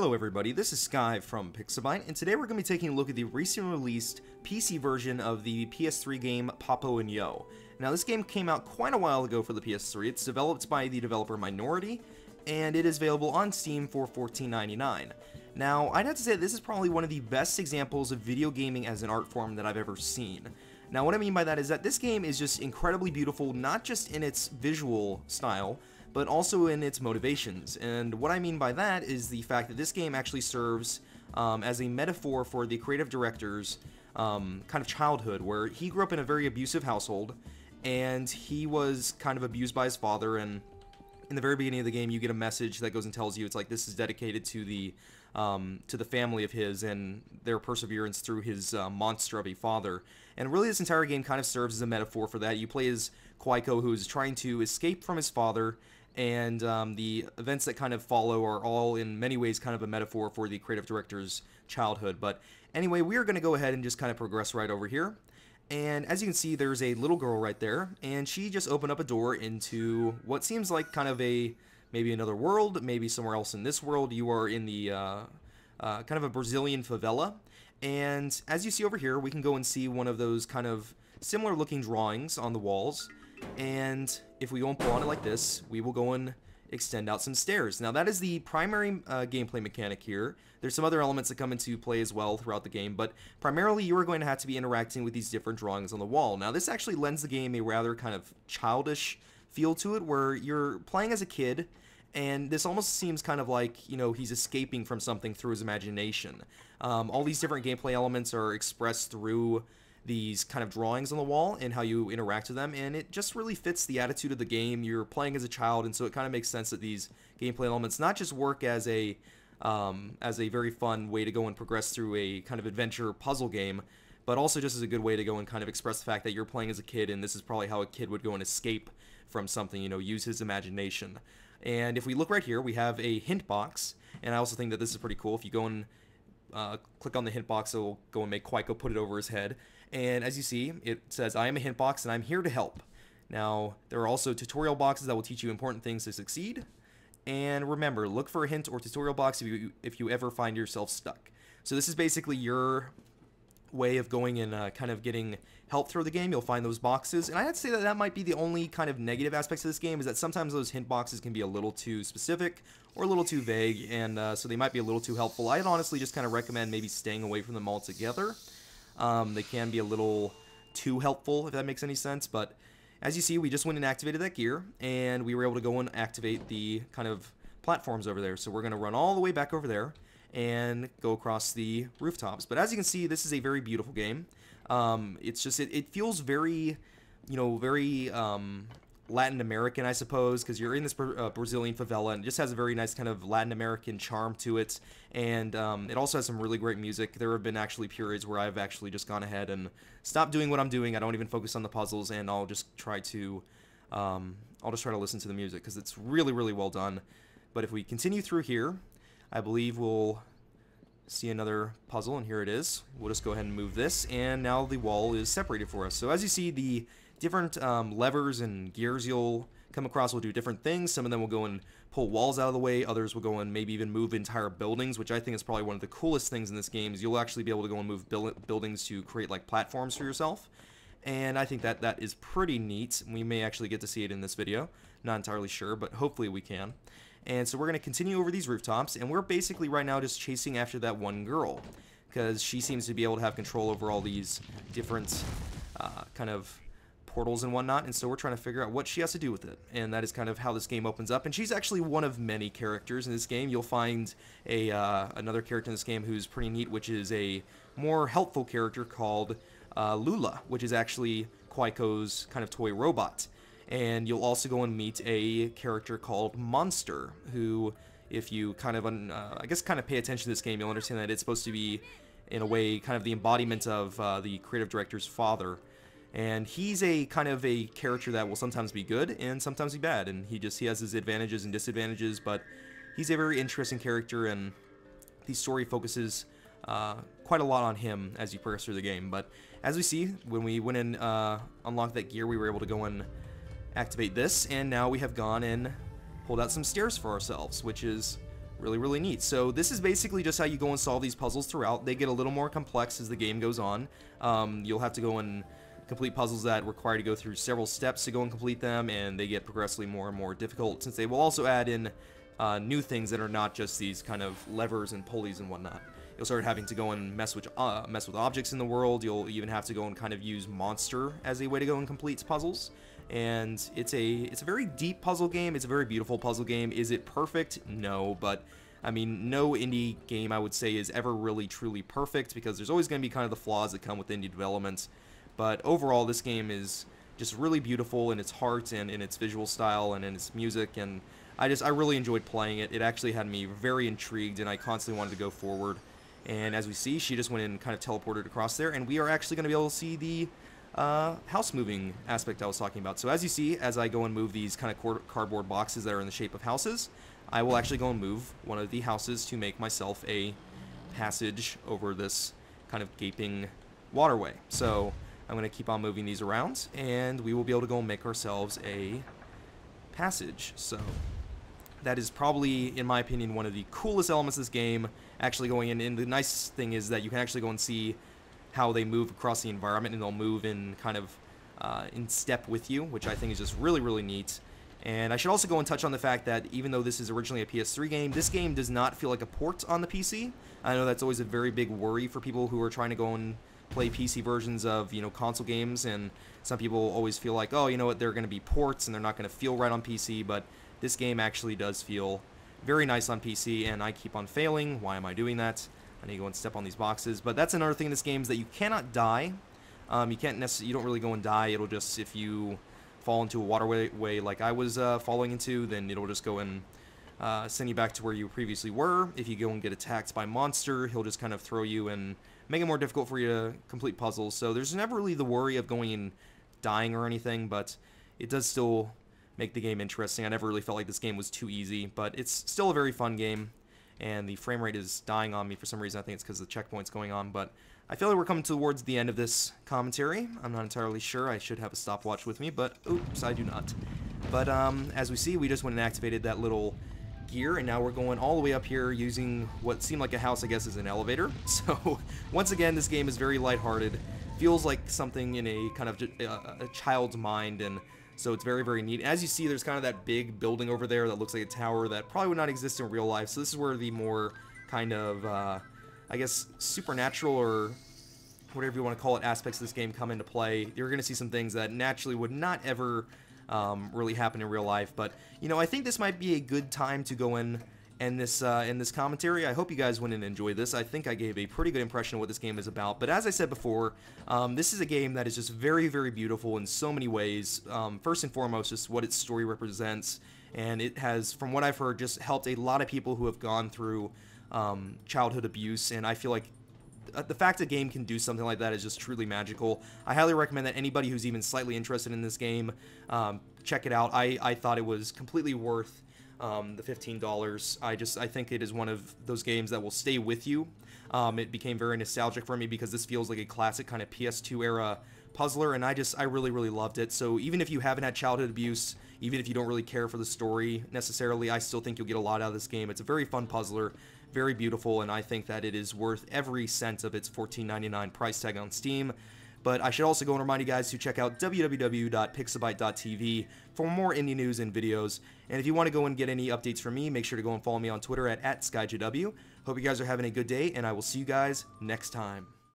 Hello everybody, this is Sky from Pixabay, and today we're going to be taking a look at the recently released PC version of the PS3 game Papo Yo. Now this game came out quite a while ago for the PS3. It's developed by the developer Minority, and it is available on Steam for $14.99. Now, I'd have to say this is probably one of the best examples of video gaming as an art form that I've ever seen. Now what I mean by that is that this game is just incredibly beautiful, not just in its visual style, but also in its motivations. And what I mean by that is the fact that this game actually serves as a metaphor for the creative director's kind of childhood, where he grew up in a very abusive household, and he was kind of abused by his father, and in the very beginning of the game you get a message that goes and tells you it's like this is dedicated to the family of his and their perseverance through his monster of a father. And really this entire game kind of serves as a metaphor for that. You play as Kwaiko, who is trying to escape from his father, and the events that kind of follow are all in many ways kind of a metaphor for the creative director's childhood. But anyway, we are going to go ahead and just kind of progress right over here. And as you can see, there's a little girl right there, and she just opened up a door into what seems like kind of maybe another world, maybe somewhere else in this world. You are in the kind of a Brazilian favela, and as you see over here, we can go and see one of those kind of similar looking drawings on the walls. And if we go and pull on it like this, we will go and extend out some stairs. Now that is the primary gameplay mechanic here. There's some other elements that come into play as well throughout the game, but primarily you are going to have to be interacting with these different drawings on the wall. Now this actually lends the game a rather kind of childish feel to it, where you're playing as a kid, and this almost seems kind of like, you know, he's escaping from something through his imagination. All these different gameplay elements are expressed through these kind of drawings on the wall and how you interact with them, and it just really fits the attitude of the game. You're playing as a child, and so it kind of makes sense that these gameplay elements not just work as a very fun way to go and progress through a kind of adventure puzzle game, but also just as a good way to go and kind of express the fact that you're playing as a kid, and this is probably how a kid would go and escape from something, you know, use his imagination. And if we look right here, we have a hint box, and I also think that this is pretty cool. If you go and click on the hint box, it will go and make Kwaiko put it over his head. And as you see, it says, "I am a hint box and I'm here to help." Now, there are also tutorial boxes that will teach you important things to succeed. And remember, look for a hint or tutorial box if you ever find yourself stuck. So this is basically your way of going and kind of getting help through the game. You'll find those boxes. And I had to say that that might be the only kind of negative aspects of this game, is that sometimes those hint boxes can be a little too specific or a little too vague, and so they might be a little too helpful. I'd honestly just kind of recommend maybe staying away from them altogether. They can be a little too helpful, if that makes any sense, but as you see, we just went and activated that gear, and we were able to go and activate the kind of platforms over there. So we're going to run all the way back over there and go across the rooftops. But as you can see, this is a very beautiful game. It's just, it feels very, you know, very Latin American, I suppose, because you're in this Brazilian favela, and it just has a very nice kind of Latin American charm to it. And it also has some really great music. There have been actually periods where I've actually just gone ahead and stopped doing what I'm doing. I don't even focus on the puzzles, and I'll just try to listen to the music, because it's really, really well done. But if we continue through here, I believe we'll see another puzzle, and here it is. We'll just go ahead and move this, and now the wall is separated for us. So as you see, the different levers and gears you'll come across will do different things. Some of them will go and pull walls out of the way. Others will go and maybe even move entire buildings, which I think is probably one of the coolest things in this game, is you'll actually be able to go and move buildings to create like platforms for yourself. And I think that that is pretty neat. We may actually get to see it in this video. Not entirely sure, but hopefully we can. And so we're going to continue over these rooftops, and we're basically right now just chasing after that one girl, because she seems to be able to have control over all these different kind of portals and whatnot, and so we're trying to figure out what she has to do with it. And that is kind of how this game opens up, and she's actually one of many characters in this game. You'll find another character in this game who's pretty neat, which is a more helpful character called Lula, which is actually Kwaiko's kind of toy robot. And you'll also go and meet a character called Monster, who, if you kind of, I guess, kind of pay attention to this game, you'll understand that it's supposed to be, in a way, kind of the embodiment of the creative director's father. And he's a kind of a character that will sometimes be good and sometimes be bad, and he has his advantages and disadvantages, but he's a very interesting character, and the story focuses quite a lot on him as you progress through the game. But as we see, when we went and unlocked that gear, we were able to go and activate this, and now we have gone and pulled out some stairs for ourselves, which is really neat. So this is basically just how you go and solve these puzzles throughout. They get a little more complex as the game goes on. You'll have to go and complete puzzles that require you to go through several steps to go and complete them, and they get progressively more and more difficult, since they will also add in new things that are not just these kind of levers and pulleys and whatnot. You'll start having to go and mess with objects in the world. You'll even have to go and kind of use monster as a way to go and complete puzzles. And it's a very deep puzzle game. It's a very beautiful puzzle game. Is it perfect? No, but I mean, no indie game I would say is ever really truly perfect, because there's always going to be kind of the flaws that come with indie development. But overall, this game is just really beautiful in its heart and in its visual style and in its music, and I really enjoyed playing it. It actually had me very intrigued, and I constantly wanted to go forward. And as we see, she just went in and kind of teleported across there, and we are actually going to be able to see the house moving aspect I was talking about. So as you see, as I go and move these kind of cardboard boxes that are in the shape of houses, I will actually go and move one of the houses to make myself a passage over this kind of gaping waterway. So I'm going to keep on moving these around, and we will be able to go and make ourselves a passage. So that is probably, in my opinion, one of the coolest elements of this game, actually going in. And the nice thing is that you can actually go and see how they move across the environment, and they'll move in kind of in step with you, which I think is just really neat. And I should also go and touch on the fact that even though this is originally a PS3 game, this game does not feel like a port on the PC. I know that's always a very big worry for people who are trying to go and play PC versions of, you know, console games, and some people always feel like, oh, you know what, they're going to be ports and they're not going to feel right on PC, but this game actually does feel very nice on PC, and I keep on failing. Why am I doing that? I need to go and step on these boxes. But that's another thing in this game, is that you cannot die. You don't really go and die. It'll just, if you fall into a waterway like I was falling into, then it'll just go and send you back to where you previously were. If you go and get attacked by a monster, he'll just kind of throw you and make it more difficult for you to complete puzzles. So there's never really the worry of going and dying or anything, but it does still make the game interesting. I never really felt like this game was too easy, but it's still a very fun game. And the frame rate is dying on me for some reason. I think it's because the checkpoint's going on, but I feel like we're coming towards the end of this commentary. I'm not entirely sure. I should have a stopwatch with me, but oops, I do not. But as we see, we just went and activated that little gear, and now we're going all the way up here using what seemed like a house, I guess, as an elevator. So once again, this game is very lighthearted. Feels like something in a kind of a child's mind, and so it's very neat. As you see, there's kind of that big building over there that looks like a tower that probably would not exist in real life. So this is where the more kind of, I guess, supernatural or whatever you want to call it aspects of this game come into play. You're going to see some things that naturally would not ever really happen in real life. But, you know, I think this might be a good time to go in this commentary. I hope you guys went and enjoyed this. I think I gave a pretty good impression of what this game is about. But as I said before, this is a game that is just very beautiful in so many ways. First and foremost, just what its story represents. And it has, from what I've heard, just helped a lot of people who have gone through childhood abuse. And I feel like the fact a game can do something like that is just truly magical. I highly recommend that anybody who's even slightly interested in this game, check it out. I thought it was completely worth the $15. I think it is one of those games that will stay with you. It became very nostalgic for me because this feels like a classic kind of PS2 era puzzler, and I really loved it. So even if you haven't had childhood abuse, even if you don't really care for the story necessarily, I still think you'll get a lot out of this game. It's a very fun puzzler, very beautiful, and I think that it is worth every cent of its $14.99 price tag on Steam. But I should also go and remind you guys to check out www.pixabite.tv for more indie news and videos. And if you want to go and get any updates from me, make sure to go and follow me on Twitter at SkyJW. Hope you guys are having a good day, and I will see you guys next time.